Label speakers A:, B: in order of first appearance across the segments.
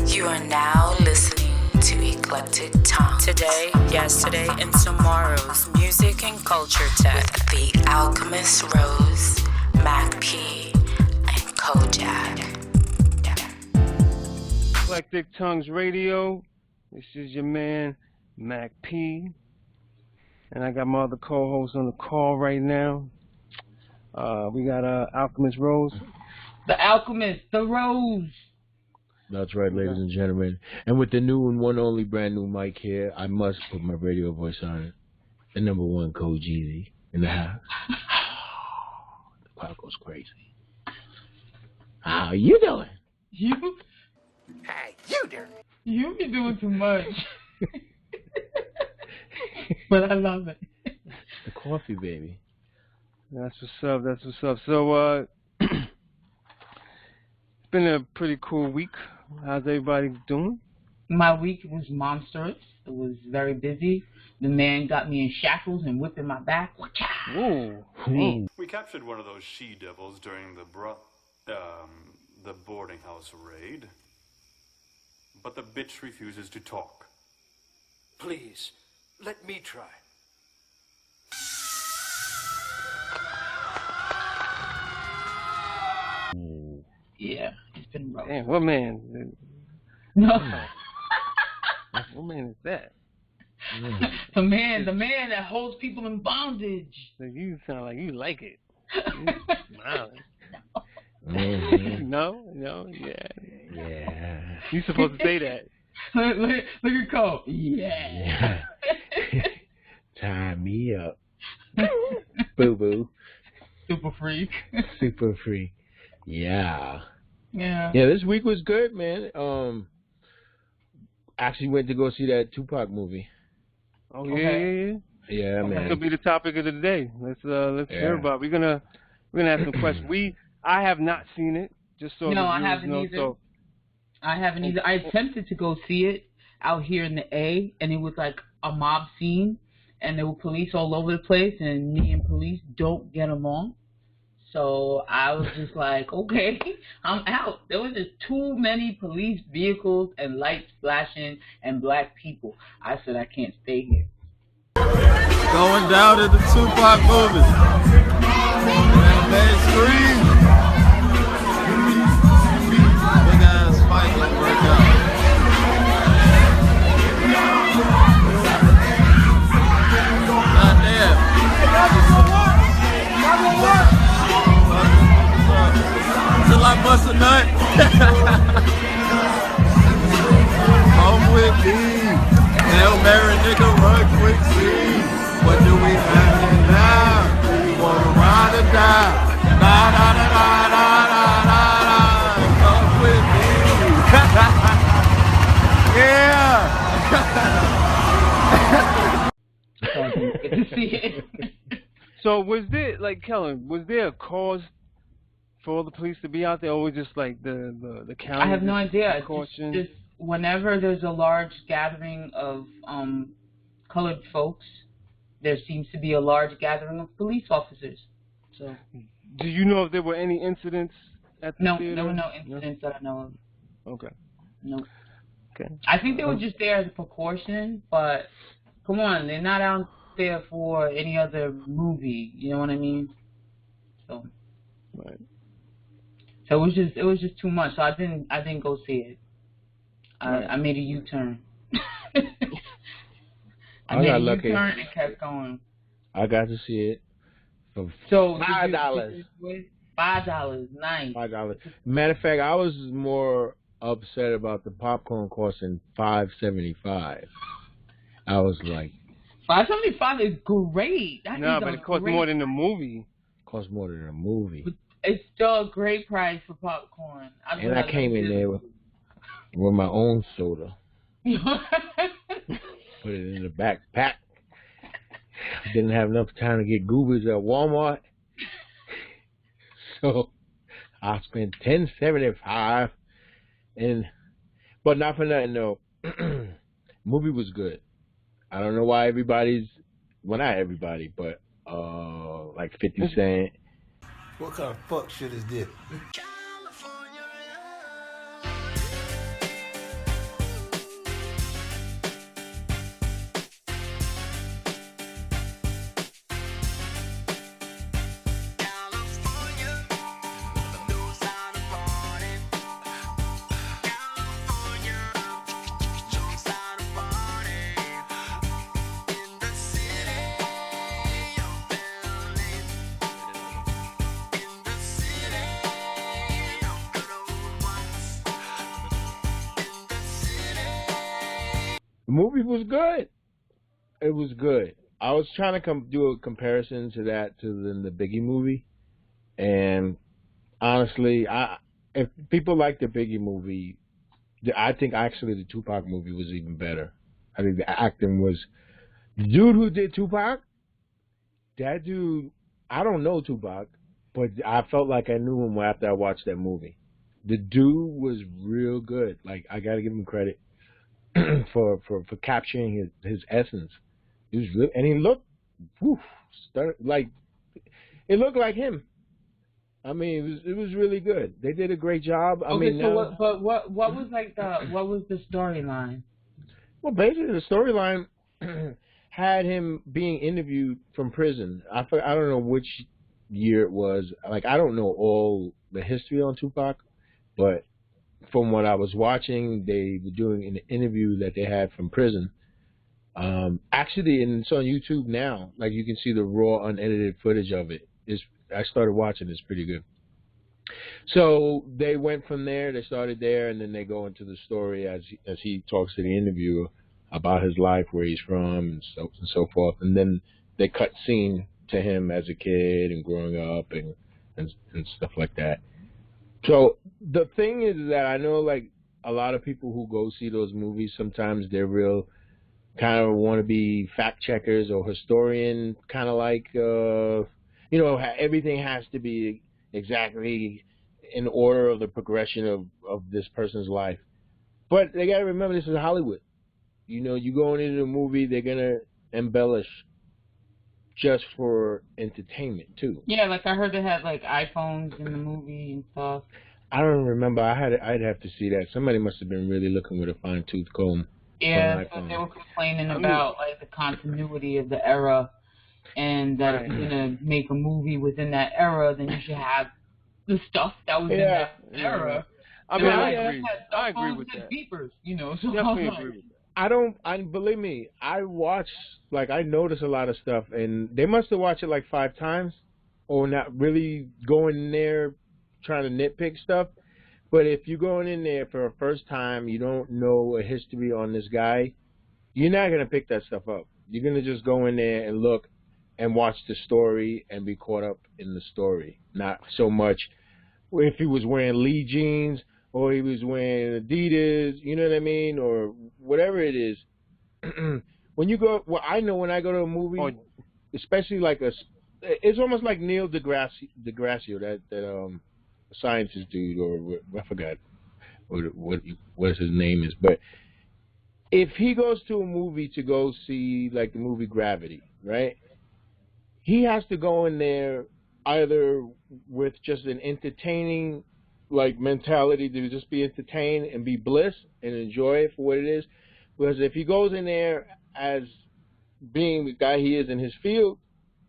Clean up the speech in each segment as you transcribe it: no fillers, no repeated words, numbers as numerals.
A: You are now listening to Eclectic Tongues. Today, yesterday, and tomorrow's music and culture tech. With the Alchemist Rose, MakP, and Kojak.
B: Eclectic Tongues Radio. This is your man, MakP. And I got my other co-host on the call right now. We got Alchemist Rose.
C: The Alchemist, the Rose.
D: That's right, ladies and gentlemen. And with the new and one only brand new mic here, I must put my radio voice on it. The number one Code Jeezy in the house. The crowd goes crazy. How you doing?
C: You?
D: How you doing?
C: You be doing too much. But I love it.
D: The coffee, baby.
B: That's what's up. That's what's up. So, it's been a pretty cool week. How's everybody doing?
C: My week was monstrous. It was very busy. The man got me in shackles and whipping my back.
B: Whoa.
E: We captured one of those she-devils during the boarding house raid. But the bitch refuses to talk.
F: Please, let me try.
C: Yeah, it's been rough.
B: Damn, what man?
C: No.
B: What man is that?
C: The man that holds people in bondage.
B: So you sound like you like it. No, yeah. You supposed to say that.
C: Look at Cole. Yeah.
D: Tie me up. Boo-boo.
C: Super freak.
D: Super freak. Yeah.
C: Yeah.
D: Yeah, this week was good, man. Actually went to go see that Tupac movie.
B: Oh yeah.
D: Yeah, man.
B: That'll be the topic of the day. Let's hear about it. We're gonna have some questions. I have not seen it. Just so
C: no,
B: I
C: haven't either.
B: So.
C: I haven't either. I attempted to go see it out here in the A, and it was like a mob scene, and there were police all over the place, and me and police don't get along. So I was just like, okay, I'm out. There was just too many police vehicles and lights flashing and black people. I said I can't stay here.
G: Going down to the Tupac movie. Man, scream. Big ass fight gonna break out. Goddamn. Till I bust a nut. Home with me. Hail Mary, nigga, run quick, see. What do we have here now? We wanna ride or die. Da da da da da da da da. Come with me. Yeah.
C: Good to see it.
B: So was there, like, Kellen, was there a cause for all the police to be out there, or was it just like the county?
C: I have no idea.
B: Caution?
C: Just whenever there's a large gathering of colored folks, there seems to be a large gathering of police officers. So.
B: Do you know if there were any incidents at the theater?
C: No, there were no incidents that I know of.
B: Okay.
C: No.
B: Okay.
C: I think they were just there as a precaution, but come on, they're not out there for any other movie. You know what I mean? So.
B: Right.
C: So it was just too much. So I didn't go see it. I made a U-turn. I made a U-turn and kept going.
D: I got to see it for
C: $5. $5, nice.
D: $5. Matter of fact, I was more upset about the popcorn costing $5.75. I was like,
C: $5.75 is great.
B: No, but it costs more than the movie.
D: Costs more than a movie.
C: But it's still a great price for popcorn.
D: And I came in there with my own soda. Put it in the backpack. Didn't have enough time to get goobers at Walmart. So I spent $10.75. But not for nothing though. Movie was good. I don't know why not everybody, but like 50 Cent.
F: What kind of fuck shit is this?
D: The movie was good. It was good. I was trying to do a comparison to that to the Biggie movie, and honestly, if people like the Biggie movie, I think actually the Tupac movie was even better. I think the acting was the dude who did Tupac. That dude, I don't know Tupac, but I felt like I knew him after I watched that movie. The dude was real good. Like, I gotta give him credit for capturing his essence. He was real, and he looked, like it looked like him. I mean, it was really good. They did a great job. I mean,
C: what was the storyline?
D: Well, basically the storyline had him being interviewed from prison. I don't know which year it was. Like, I don't know all the history on Tupac, but from what I was watching, they were doing an interview that they had from prison. Actually, and it's on YouTube now. Like, you can see the raw, unedited footage of it. I started watching. It's pretty good. So they went from there. They started there, and then they go into the story as he talks to the interviewer about his life, where he's from, and so forth. And then they cut scene to him as a kid and growing up and stuff like that. So the thing is that I know, like, a lot of people who go see those movies, sometimes they're real kind of want to be fact checkers or historian, kind of like, everything has to be exactly in order of the progression of this person's life. But they got to remember, this is Hollywood. You going into the movie, they're going to embellish just for entertainment, too.
C: Yeah, like I heard they had, like, iPhones in the movie and stuff.
D: I don't remember. I'd have to see that. Somebody must have been really looking with a fine-tooth comb.
C: Yeah, so they were complaining about, like, the continuity of the era, and that if you're going to make a movie within that era, then you should have the stuff that was in that era.
B: I mean, I agree with that.
C: Beepers,
B: So definitely agree with that.
D: Believe me, I notice a lot of stuff, and they must have watched it like 5 times, or not really going in there trying to nitpick stuff. But if you're going in there for a first time, you don't know a history on this guy, you're not going to pick that stuff up. You're going to just go in there and look and watch the story and be caught up in the story. Not so much if he was wearing Lee jeans or he was wearing Adidas, you know what I mean, or whatever it is. When you go, I know when I go to a movie, especially like it's almost like Neil deGrasse, that scientist dude, or I forgot what his name is, but if he goes to a movie to go see, like, the movie Gravity, right, he has to go in there either with just an entertaining, like, mentality to just be entertained and be bliss and enjoy it for what it is, whereas if he goes in there as being the guy he is in his field,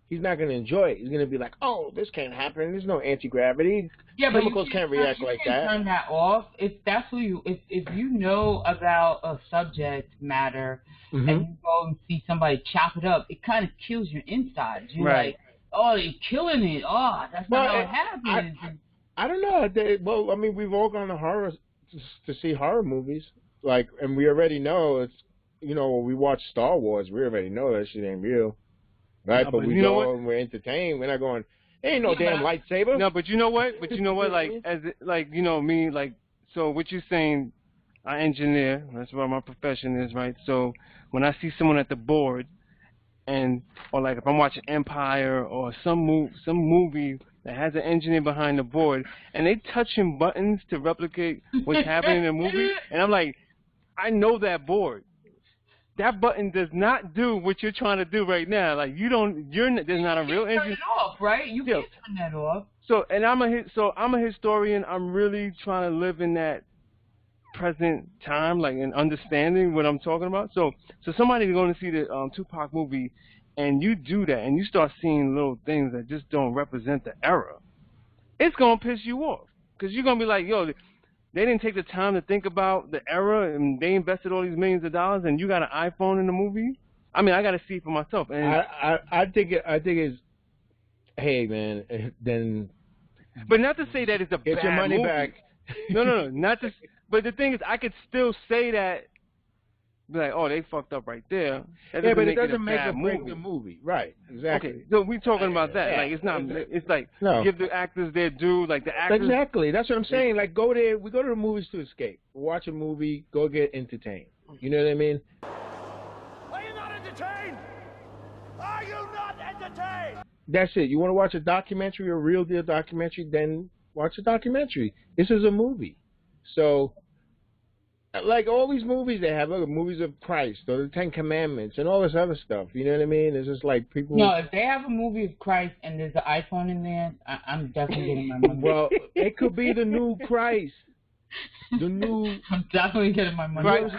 D: he's not going to enjoy it. He's going to be like, oh, this can't happen. There's no anti-gravity.
C: Yeah,
D: chemicals can't react like that.
C: Turn that off. If that's what if you know about a subject matter and you go and see somebody chop it up, it kind of kills your insides. You're like, oh, they're killing it. Oh, that's not how it happens.
D: I don't know. I mean, we've all gone to see horror movies, like, and we already know it's, we watch Star Wars, we already know that shit ain't real. Right, but we go and we're entertained. We're not going, ain't no damn lightsaber.
B: No, but you know what? Me, like, so what you're saying, I engineer. That's what my profession is, right? So when I see someone at the board, or like if I'm watching Empire or some movie that has an engineer behind the board, and they touching buttons to replicate what's happening in the movie, and I'm like, I know that board. That button does not do what you're trying to do right now. Like, there's not a real engine.
C: Turn it off, right? You can't turn that off.
B: So I'm a historian. I'm really trying to live in that present time, like, and understanding what I'm talking about. So somebody's going to see the Tupac movie, and you do that, and you start seeing little things that just don't represent the era. It's going to piss you off, because you're going to be like, yo, they didn't take the time to think about the era, and they invested all these millions of dollars, and you got an iPhone in the movie? I mean, I got to see it for myself. And
D: I think it's, hey, man, then.
B: But not to say that it's a
D: get
B: bad
D: your money
B: movie.
D: back.
B: No, not to. But the thing is, I could still say that be like, oh, they fucked up right there.
D: But it doesn't make or break the movie. Right, exactly.
B: Okay, so we're talking about that. Like, it's not, it's like, give the actors their due, like the actors.
D: Exactly, that's what I'm saying. Like, we go to the movies to escape. Watch a movie, go get entertained. You know what I mean?
F: Are you not entertained? Are you not entertained?
D: That's it. You want to watch a documentary, a real deal documentary, then watch a documentary. This is a movie. So, like all these movies they have, like movies of Christ or the Ten Commandments and all this other stuff. You know what I mean? It's just like people.
C: No, if they have a movie of Christ and there's an iPhone in there, I'm definitely getting my money.
D: Well, it could be the new Christ.
C: I'm definitely getting my money.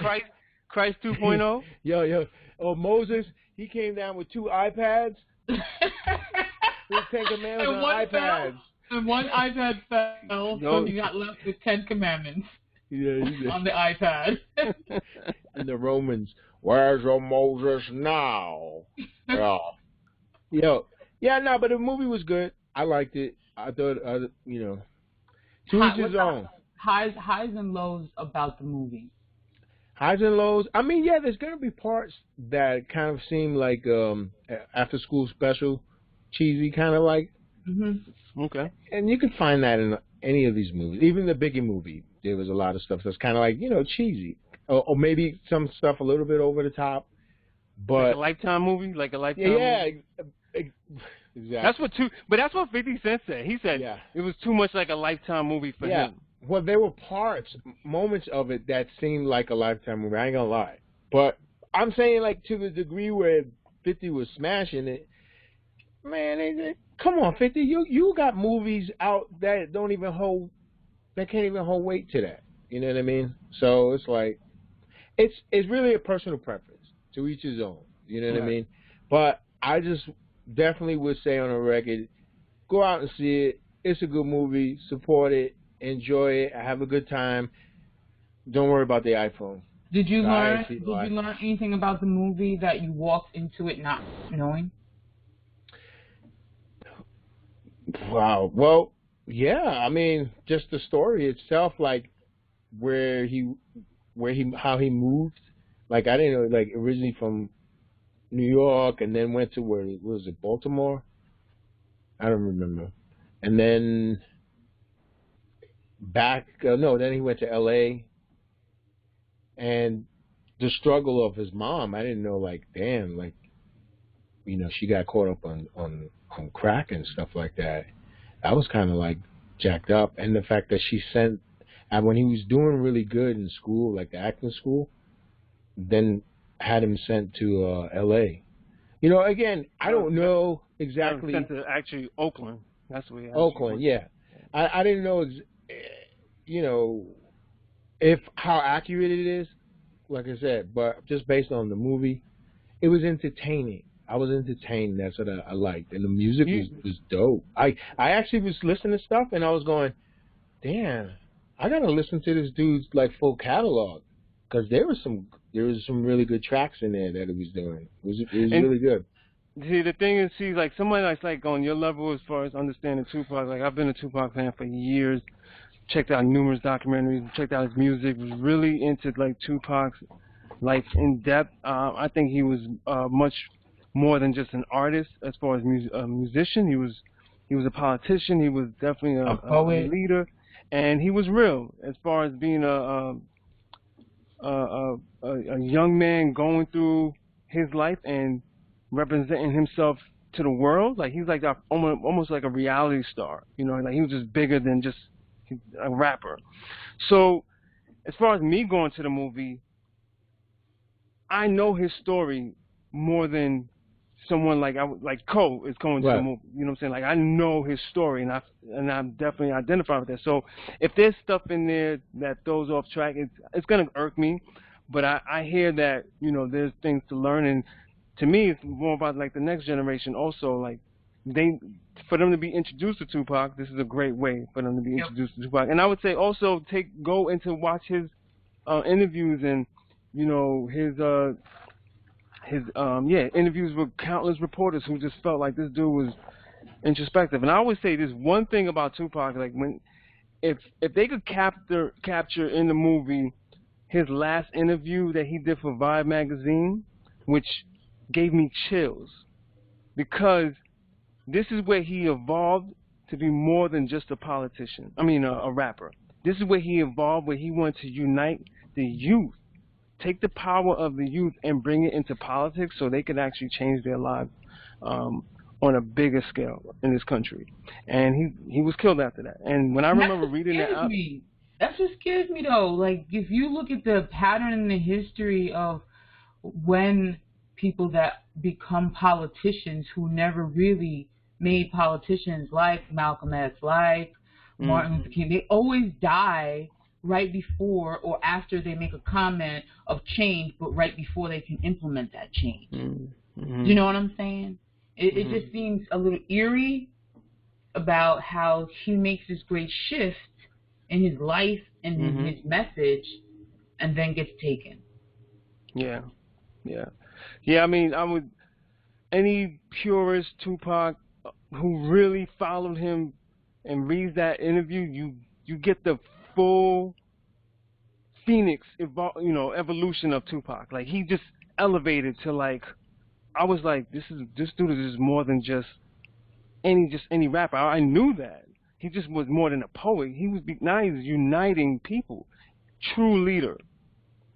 B: Christ 2.0?
D: Yo. Oh, Moses, he came down with 2 iPads. His Ten Commandments on iPads.
C: And one iPad fell, so you got left with 10 Commandments.
D: Yeah,
C: on the iPad.
D: And the Romans, where's your Moses now? But the movie was good. I liked it. I thought, to each his own.
C: Highs and lows about the movie.
D: Highs and lows. I mean, yeah, there's gonna be parts that kind of seem like after school special, cheesy, kind of like.
C: Mm-hmm.
B: Okay.
D: And you can find that in any of these movies, even the Biggie movie. There was a lot of stuff that's kind of like, cheesy. Or maybe some stuff a little bit over the top. But
B: like a Lifetime movie? Like a Lifetime movie? Exactly. That's what 50 Cent said. He said it was too much like a Lifetime movie for him.
D: Well, there were moments of it that seemed like a Lifetime movie. I ain't gonna lie. But I'm saying, like, to the degree where 50 was smashing it, man, come on, 50, you got movies out that can't even hold weight to that. You know what I mean? So it's like, it's really a personal preference, to each his own. You know what I mean? But I just definitely would say on a record, go out and see it. It's a good movie. Support it. Enjoy it. Have a good time. Don't worry about the iPhone.
C: Did you learn anything about the movie that you walked into it not knowing?
D: Wow. Well, yeah. I mean, just the story itself, like how he moved. Like, I didn't know, like, originally from New Baltimore, and then went to where was it, Baltimore? I don't remember. And then then he went to L.A. And the struggle of his mom, I didn't know, like, damn, like, she got caught up on crack and stuff like that. That was kind of, like, jacked up. And the fact that she sent, and when he was doing really good in school, like the acting school, then had him sent to L.A. Again, I don't know exactly.
B: Sent to actually Oakland. That's where he
D: Oakland, yeah. I didn't know, if how accurate it is, like I said, but just based on the movie, it was entertaining. I was entertained. That's what I liked, and the music was dope. I actually was listening to stuff, and I was going, damn, I gotta listen to this dude's like full catalog, because there was some really good tracks in there that he was doing. It was really good.
B: See, the thing is, like somebody that's like on your level as far as understanding Tupac. Like, I've been a Tupac fan for years. Checked out numerous documentaries. Checked out his music. Was really into like Tupac's life in depth. I think he was much more than just an artist as far as musician. He was a politician. He was definitely a leader, and he was real as far as being a young man going through his life and representing himself to the world. Like, he's like almost like a reality star. Like, he was just bigger than just a rapper. So as far as me going to the movie, I know his story more than someone like Cole is going to the movie. You know what I'm saying? Like, I know his story, and I'm definitely identified with that. So if there's stuff in there that throws off track, it's gonna irk me. But I hear that there's things to learn, and to me it's more about like the next generation also. Like, for them to be introduced to Tupac, this is a great way for them to be introduced to Tupac. And I would say also go and to watch his interviews and his interviews with countless reporters who just felt like this dude was introspective. And I always say this one thing about Tupac, like, if they could capture in the movie his last interview that he did for Vibe magazine, which gave me chills, because this is where he evolved to be more than just a politician. I mean, a rapper. This is where he evolved, where he wanted to unite the youth, take the power of the youth and bring it into politics so they could actually change their lives on a bigger scale in this country. And he was killed after that. And when I remember reading that out,
C: that's what scares me though. Like, if you look at the pattern in the history of when people that become politicians who never really made politicians, like Malcolm X, like Martin Luther King, they always die right before or after they make a comment of change, but right before they can implement that change. Do you know what I'm saying? It just seems a little eerie about how he makes this great shift in his life and in his message, and then gets taken.
B: Yeah. I mean, any purist Tupac who really followed him and reads that interview, you get the full phoenix, evolution of Tupac. Like, he just elevated to, like, I was like, this dude is more than just any rapper. I knew that. He just was more than a poet. Now he's uniting people. True leader.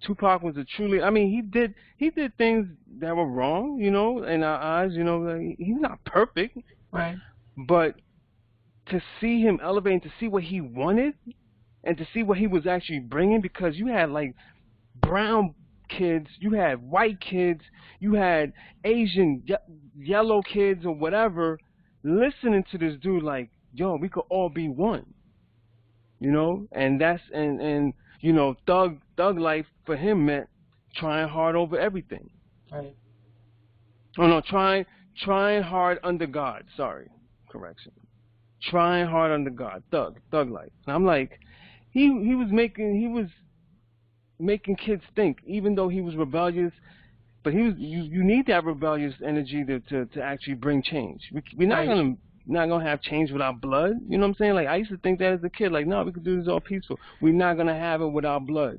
B: Tupac was a true leader. I mean, he did things that were wrong, in our eyes. Like, he's not perfect.
C: Right.
B: But to see him elevate, and to see what he wanted, and to see what he was actually bringing, because you had, like, brown kids, you had white kids, you had Asian, yellow kids or whatever, listening to this dude like, yo, we could all be one, and that's, and thug life for him meant trying hard over everything.
C: Right.
B: Oh no, trying hard under God. Sorry, correction. Trying hard under God. Thug life. And I'm like, he was making kids think, even though he was rebellious. But you need that rebellious energy to actually bring change. We're not gonna have change without blood. You know what I'm saying? Like, I used to think that as a kid. Like, no, we could do this all peaceful. We're not gonna have it without blood.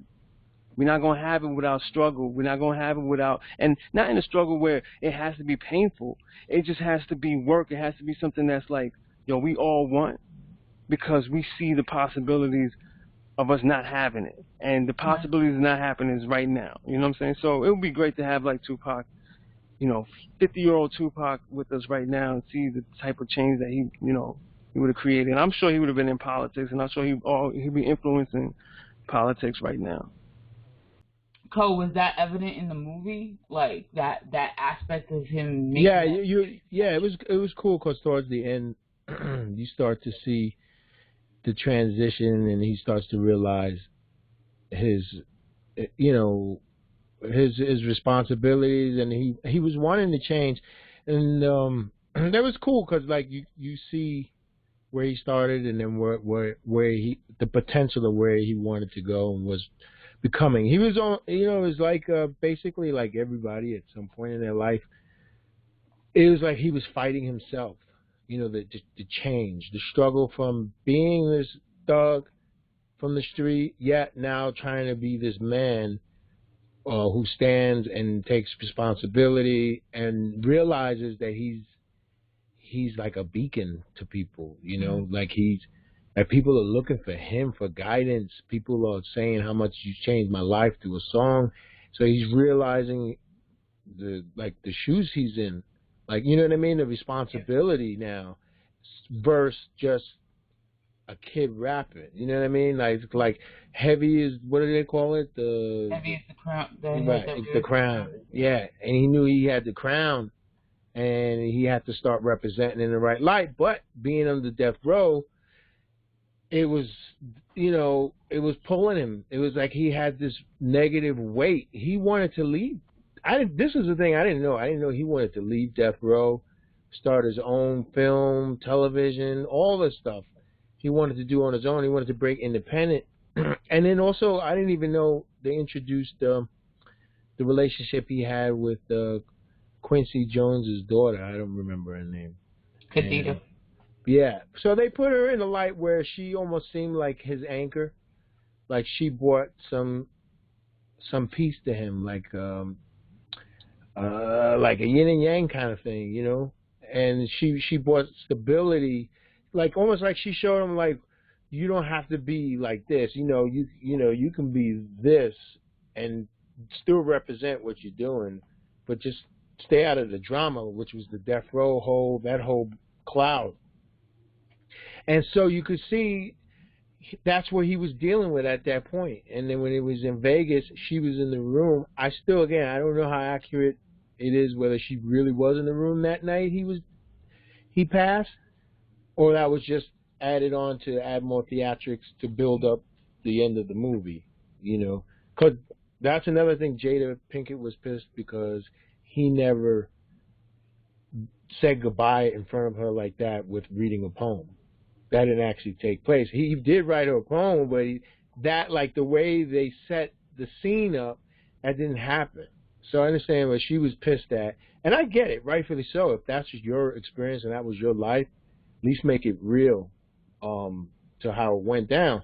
B: We're not gonna have it without struggle. We're not gonna have it without, and not in a struggle where it has to be painful. It just has to be work. It has to be something that's like, yo, we all want, because we see the possibilities of us not having it, and the possibilities of not happening is right now. You know what I'm saying? So it would be great to have, like, Tupac, 50-year-old Tupac with us right now, and see the type of change that he would have created. And I'm sure he would have been in politics, and I'm sure he'd be influencing politics right now.
C: Cole, was that evident in the movie? Like, that aspect of him making
D: it was cool, because towards the end you start to see the transition, and he starts to realize his responsibilities, and he was wanting to change, and that was cool, because, like, you see where he started, and then where the potential of where he wanted to go and was becoming. He was on, it was like basically like everybody at some point in their life, it was like he was fighting himself. The change, the struggle from being this thug from the street, yet now trying to be this man who stands and takes responsibility and realizes that he's like a beacon to people, like people are looking for him for guidance. People are saying how much you changed my life through a song. So he's realizing the shoes he's in. Like, you know what I mean? The responsibility now versus just a kid rapping. You know what I mean? Like heavy is, what do they call it?
C: Heavy is the crown.
D: It's the crown. Yeah. And he knew he had the crown, and he had to start representing in the right light. But being under death row, it was, it was pulling him. It was like he had this negative weight. He wanted to leave. This is the thing I didn't know. I didn't know he wanted to leave death row, start his own film, television, all this stuff he wanted to do on his own. He wanted to break independent. And then also, I didn't even know they introduced the relationship he had with Quincy Jones's daughter. I don't remember her name.
C: Khadija.
D: Yeah. So they put her in a light where she almost seemed like his anchor. Like, she brought some some peace to him, like a yin and yang kind of thing, you know. And she brought stability, like almost like she showed him like, you don't have to be like this, you know, you can be this and still represent what you're doing, but just stay out of the drama, which was the death row that whole cloud. And so you could see that's what he was dealing with at that point. And then when it was in Vegas, she was in the room. I don't know how accurate it is, whether she really was in the room that night he passed, or that was just added on to add more theatrics to build up the end of the movie, you know. Because that's another thing. Jada Pinkett was pissed because he never said goodbye in front of her like that with reading a poem. That didn't actually take place. He did write her a poem, but the way they set the scene up, that didn't happen. So I understand what she was pissed at. And I get it, rightfully so. If that's your experience and that was your life, at least make it real to how it went down.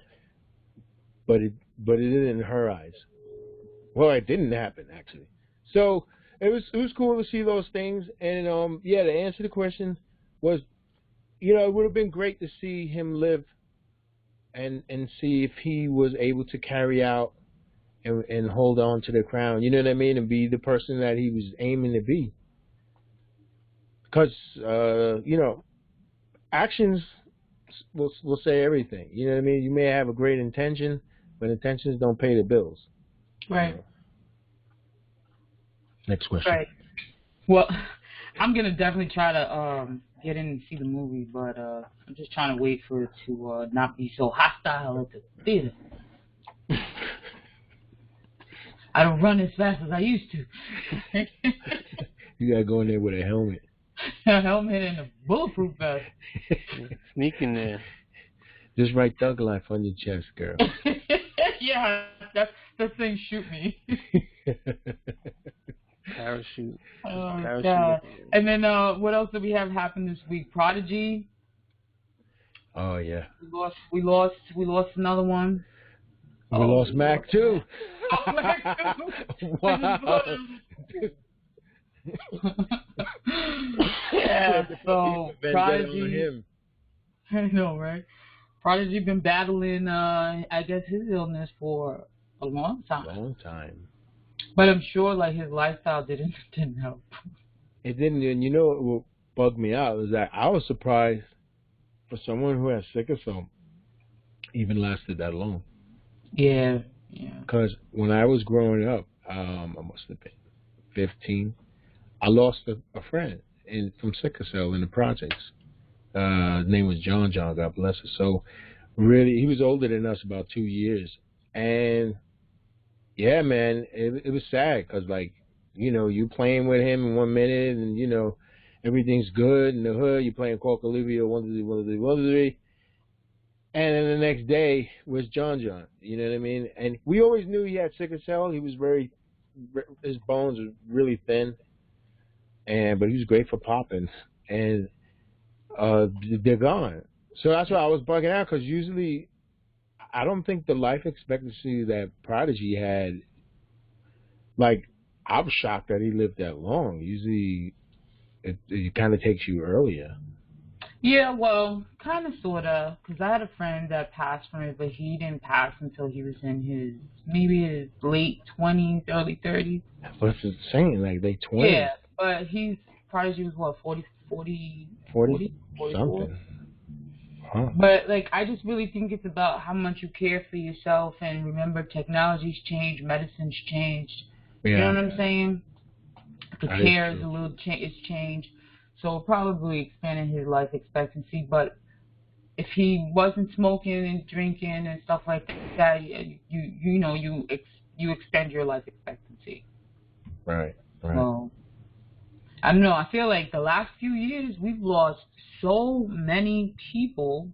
D: But it didn't in her eyes. Well, it didn't happen, actually. So it was cool to see those things. And, to answer the question was, you know, it would have been great to see him live and see if he was able to carry out and hold on to the crown, you know what I mean, and be the person that he was aiming to be. Because, you know, actions will say everything. You know what I mean? You may have a great intention, but intentions don't pay the bills.
C: Right.
D: You know? Next question.
C: Right. Well, I'm going to definitely try to get in and see the movie, but I'm just trying to wait for it to not be so hostile at the theater. I don't run as fast as I used to.
D: You got to go in there with a helmet.
C: A helmet and a bulletproof vest.
B: Sneak in there.
D: Just write Thug Life on your chest, girl.
C: Yeah, that thing shoot me.
B: Parachute.
C: Oh,
B: Parachute.
C: God. And then what else did we have happen this week? Prodigy.
D: Oh yeah.
C: We lost another one.
D: We lost Mac too.
C: Oh, Mac too.
D: Wow.
C: Yeah, so Prodigy.
D: Him.
C: I know, right? Prodigy been battling, I guess, his illness for a long time. But I'm sure, like, his lifestyle didn't help.
D: It didn't, and you know what bugged me out is that I was surprised for someone who has sickle cell even lasted that long.
C: Yeah.
D: Because when I was growing up, I must have been 15. I lost a friend from sickle cell in the projects. His name was John, God bless him. So, really, he was older than us about 2 years. And, yeah, man, it was sad because, like, you know, you playing with him in 1 minute and, you know, everything's good in the hood. You're playing Cork Olivia, 1, 2, 3, 1, 2, 3. And then the next day was John. You know what I mean? And we always knew he had sickle cell. He was his bones were really thin. But he was great for popping. And they're gone. So that's why I was bugging out, because usually I don't think the life expectancy that Prodigy had, like, I was shocked that he lived that long. Usually it kind of takes you earlier.
C: Yeah, well, kind of, sort of, because I had a friend that passed from it, but he didn't pass until he was in his late 20s, early 30s.
D: But it's insane, like, they 20s.
C: Yeah, but Prodigy was, what, 40, 44?
D: Something. Huh.
C: But, like, I just really think it's about how much you care for yourself, and remember, technology's changed, medicine's changed.
D: Yeah.
C: You know what I'm saying? The
D: That
C: care
D: is
C: is it's changed. So probably expanding his life expectancy. But if he wasn't smoking and drinking and stuff like that, you extend your life expectancy.
D: Right.
C: So, I don't know. I feel like the last few years we've lost so many people,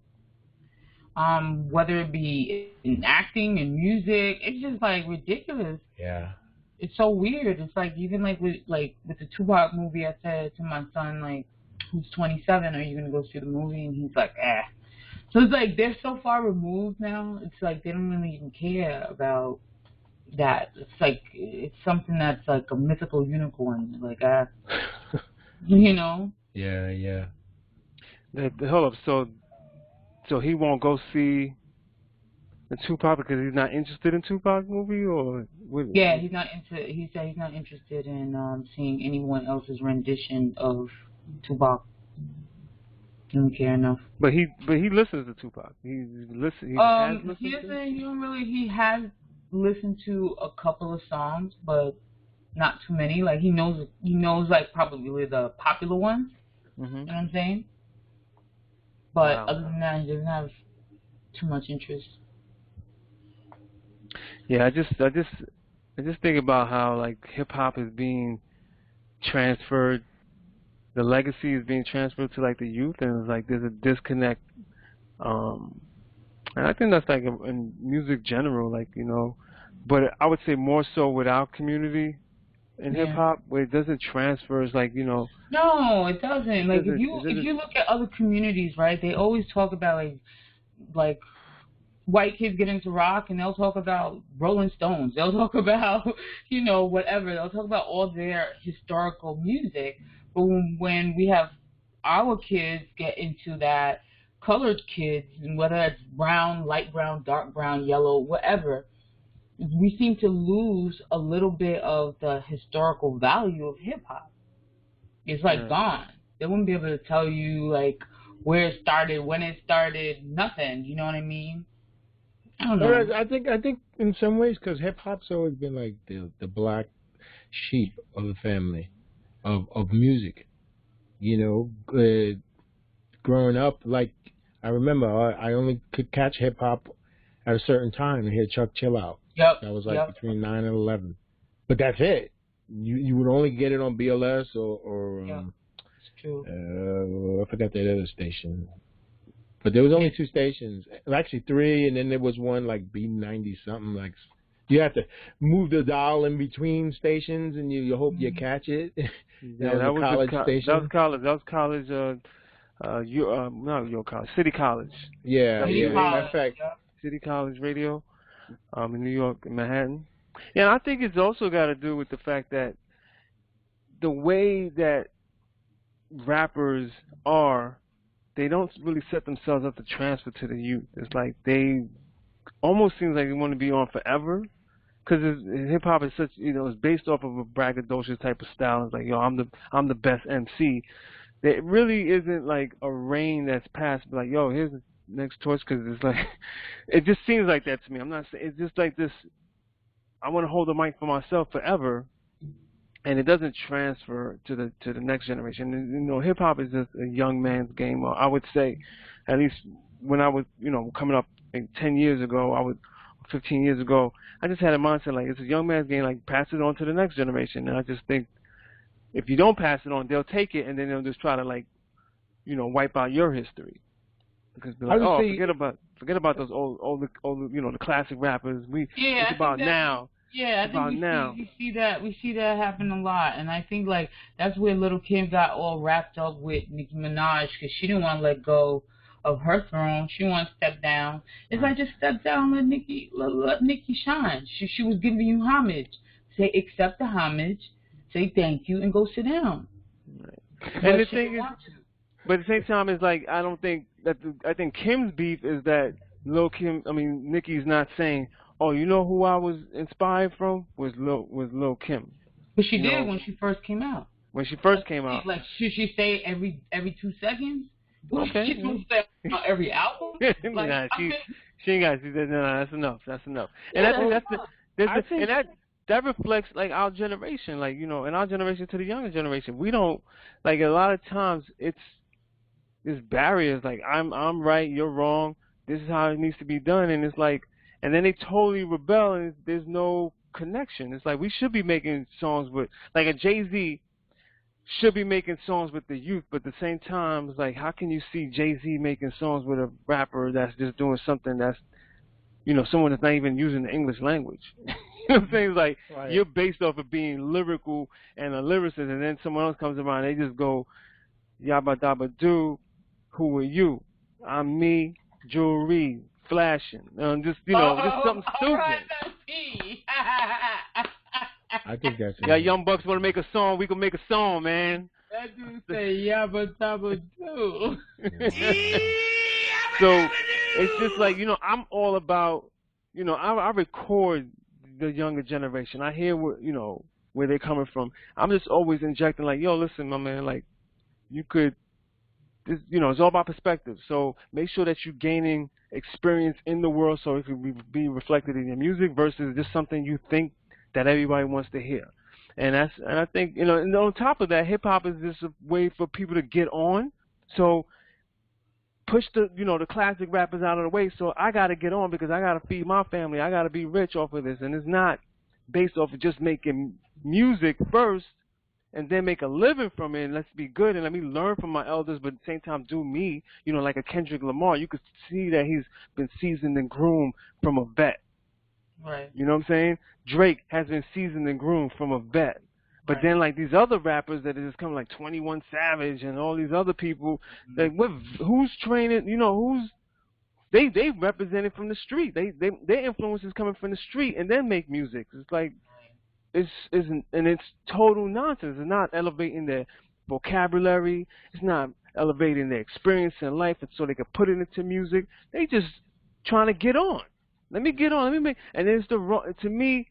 C: whether it be in acting and music. It's just like ridiculous.
D: Yeah.
C: It's so weird. It's like, even like with the Tupac movie, I said to my son, like, who's 27, are you gonna go see the movie? And he's like, eh. So it's like they're so far removed now. It's like they don't really even care about that. It's something that's like a mythical unicorn. Like you know.
D: Yeah.
B: Hold up. So he won't go see the Tupac because he's not interested in Tupac movie, or what?
C: Yeah, he's not into. He said he's not interested in seeing anyone else's rendition of Tupac. He don't care enough.
B: But he listens to Tupac. He has listened to.
C: He has listened to a couple of songs, but not too many. Like he knows like probably the popular ones.
B: Mm-hmm.
C: You know what I'm saying? But
B: Wow.
C: other than that, he doesn't have too much interest.
B: Yeah, I just think about how like hip hop is being transferred, the legacy is being transferred to like the youth, and it's like there's a disconnect. And I think that's like in music general, like but I would say more so with our community in hip hop, where it doesn't transfer. It's like
C: No, it doesn't. Like if you look at other communities, right? They always talk about like white kids get into rock and they'll talk about Rolling Stones. They'll talk about, whatever. They'll talk about all their historical music. But when we have our kids get into that, colored kids, and whether it's brown, light brown, dark brown, yellow, whatever, we seem to lose a little bit of the historical value of hip-hop. It's gone. They wouldn't be able to tell you, like, where it started, when it started, nothing. You know what I mean? I don't know.
D: I think in some ways, because hip hop's always been like the black sheep of the family of music. Growing up, like I remember, I only could catch hip hop at a certain time and hear Chuck Chill Out.
C: Yep.
D: That was between 9 and 11. But that's it. You would only get it on BLS or
C: it's true.
D: I forgot that other station. But there was only 2 stations, actually 3, and then there was one like B90 something. Like you have to move the dial in between stations, and you hope you catch it. That was college station.
B: That was college. That was college. Not your college. City College.
D: Yeah.
C: College,
D: in fact,
B: City College Radio, in New York, in Manhattan. Yeah, and I think it's also got to do with the fact that the way that rappers are, they don't really set themselves up to transfer to the youth. It's like they almost seems like they want to be on forever, because hip hop is such, it's based off of a braggadocious type of style. It's like, I'm the best MC. There really isn't like a reign that's passed. Like, here's the next torch, because it's like, it just seems like that to me. I'm not saying, it's just like this. I want to hold the mic for myself forever. And it doesn't transfer to the next generation. And, hip hop is just a young man's game. I would say, at least when I was, coming up 10 years ago, 15 years ago, I just had a mindset like it's a young man's game. Like pass it on to the next generation. And I just think if you don't pass it on, they'll take it and then they'll just try to wipe out your history. Because they're like, forget about those old the classic rappers. It's about now.
C: Yeah, I think we see that happen a lot, and I think that's where Lil' Kim got all wrapped up with Nicki Minaj, because she didn't want to let go of her throne. She wanted to step down. It's like, just step down, let Nicki shine. She was giving you homage. Say accept the homage, say thank you, and go sit down.
B: Right. And the thing is, but at the same time, it's like I think Kim's beef is that Nicki's not saying, oh, you know who I was inspired from was Lil' Kim.
C: But she did when she first came out.
B: When she first came out.
C: Like, should she say every 2 seconds?
B: Okay.
C: She's supposed to say every album?
B: Nah, she ain't got to see that. No, that's enough. That's enough. And I think that reflects our generation, in our generation to the younger generation. We don't a lot of times it's barriers. Like I'm right, you're wrong. This is how it needs to be done, and it's like. And then they totally rebel, and there's no connection. It's like we should be making songs with, a Jay-Z should be making songs with the youth, but at the same time, it's like, how can you see Jay-Z making songs with a rapper that's just doing something that's, someone that's not even using the English language? You know what I'm saying? It's like, right. You're based off of being lyrical and a lyricist, and then someone else comes around, and they just go, yabba dabba doo, who are you? I'm me, jewelry. Flashing, just something stupid.
C: Right,
D: I think that's
B: Yeah, Young Bucks want to make a song. We can make a song, man.
C: That dude say yabba dabba doo.
B: So it's just like, I'm all about, I record the younger generation. I hear where they're coming from. I'm just always injecting like, yo, listen, my man, like you could, it's all about perspective. So make sure that you're gaining experience in the world so it can be reflected in your music versus just something you think that everybody wants to hear. And I think, and on top of that, hip hop is just a way for people to get on. So push the classic rappers out of the way. So I got to get on because I got to feed my family. I got to be rich off of this. And it's not based off of just making music first and then make a living from it. And let's be good and let me learn from my elders, but at the same time do me, like a Kendrick Lamar. You could see that he's been seasoned and groomed from a vet.
C: Right.
B: You know what I'm saying? Drake has been seasoned and groomed from a vet. But then, like, these other rappers that are just coming, like 21 Savage and all these other people, like, who's training, they represented from the street. Their influence is coming from the street and then make music. It's like, it's total nonsense. It's not elevating their vocabulary. It's not elevating their experience in life so they can put it into music. They just trying to get on. Let me get on. Let me make, and it's to me,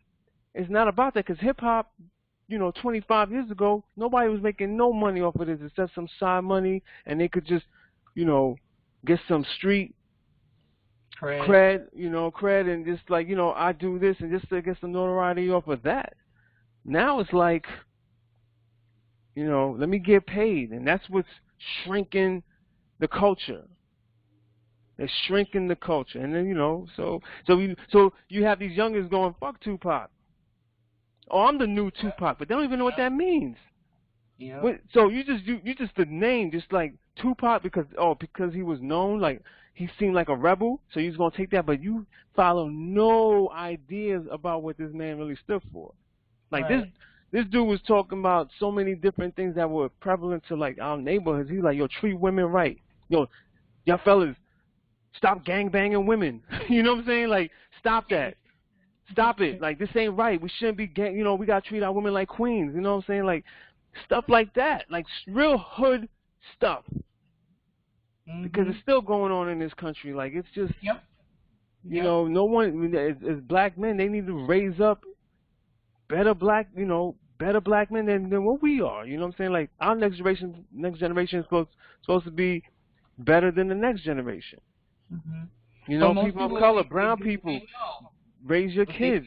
B: it's not about that because hip hop, 25 years ago, nobody was making no money off of this except some side money, and they could just, get some street cred, and just like, I do this and just to get some notoriety off of that. Now it's like, let me get paid, and that's what's shrinking the culture. They're shrinking the culture, and then so you have these youngers going, fuck Tupac. Oh, I'm the new Tupac, but they don't even know what that means.
C: Yeah.
B: So you just the name, just like Tupac because he was known, like he seemed like a rebel, so you're gonna take that, but you follow no ideas about what this man really stood for. Like this dude was talking about so many different things that were prevalent to like our neighborhoods. He's like, yo, treat women right. Yo, y'all fellas, stop gangbanging women. You know what I'm saying? Like, stop that. Stop it. Like, this ain't right. We shouldn't be we got to treat our women like queens. You know what I'm saying? Like, stuff like that. Like, real hood stuff. Mm-hmm. Because it's still going on in this country. Like, it's just, no one, as black men, they need to raise up better black men than what we are. You know what I'm saying? Like, our next generation is supposed to be better than the next generation. Mm-hmm. People of color, brown people. Raise your kids.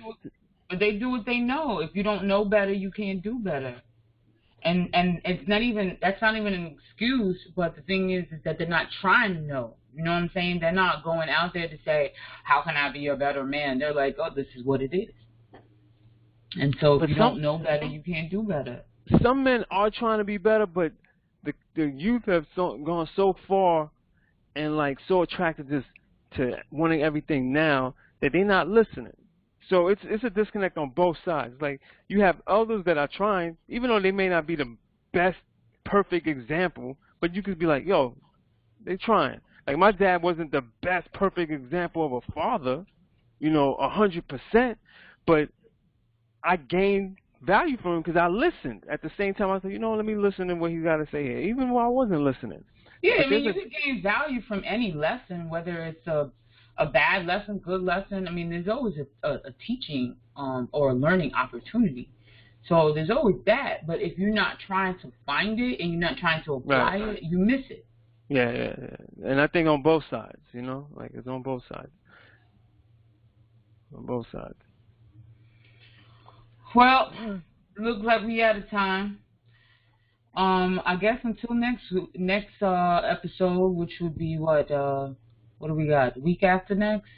C: But they do what they know. If you don't know better, you can't do better. And it's not even, that's not even an excuse, but the thing is that they're not trying to know. You know what I'm saying? They're not going out there to say, how can I be a better man? They're like, oh, this is what it is. And so if you don't know better, you can't do better.
B: Some men are trying to be better, but the youth have gone so far and like so attracted to wanting everything now that they're not listening. So it's a disconnect on both sides. Like, you have elders that are trying, even though they may not be the best, perfect example, but you could be like, yo, they're trying. Like, my dad wasn't the best, perfect example of a father, 100%, but I gained value from him because I listened. At the same time, I said, let me listen to what he's got to say here, even while I wasn't listening.
C: Yeah, I mean, you can gain value from any lesson, whether it's a bad lesson, good lesson. I mean, there's always a teaching or a learning opportunity. So there's always that. But if you're not trying to find it and you're not trying to apply it, you miss it.
B: Yeah. And I think on both sides, like it's on both sides. On both sides.
C: Well, looks like we out of time. I guess until next episode, which would be what do we got? The week after next?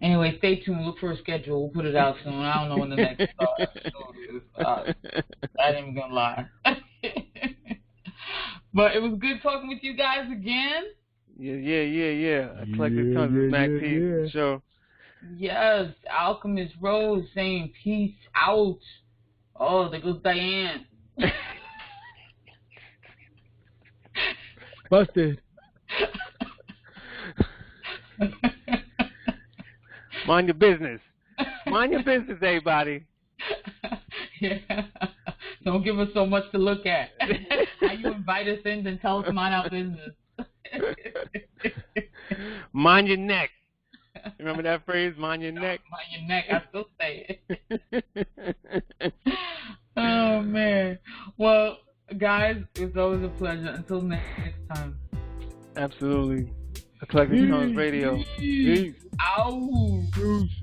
C: Anyway, stay tuned. Look for a schedule. We'll put it out soon. I don't know when the next episode is. I ain't even going to lie. But it was good talking with you guys again.
B: Yeah. Eclectic Tongues with MakP. Sure.
C: Yes. Alchemist Rose saying peace out. Oh, there goes Diane.
D: Busted.
B: Mind your business. Mind your business, everybody.
C: Yeah. Don't give us so much to look at. How you invite us in and tell us to mind our business.
B: Mind your neck. Remember that phrase, mind your neck?
C: Mind your neck. I still say it. Oh, man. Well, guys, it's always a pleasure. Until next time.
B: Absolutely. Eclectic Tongues Radio. Peace.
C: Ow.
B: Peace.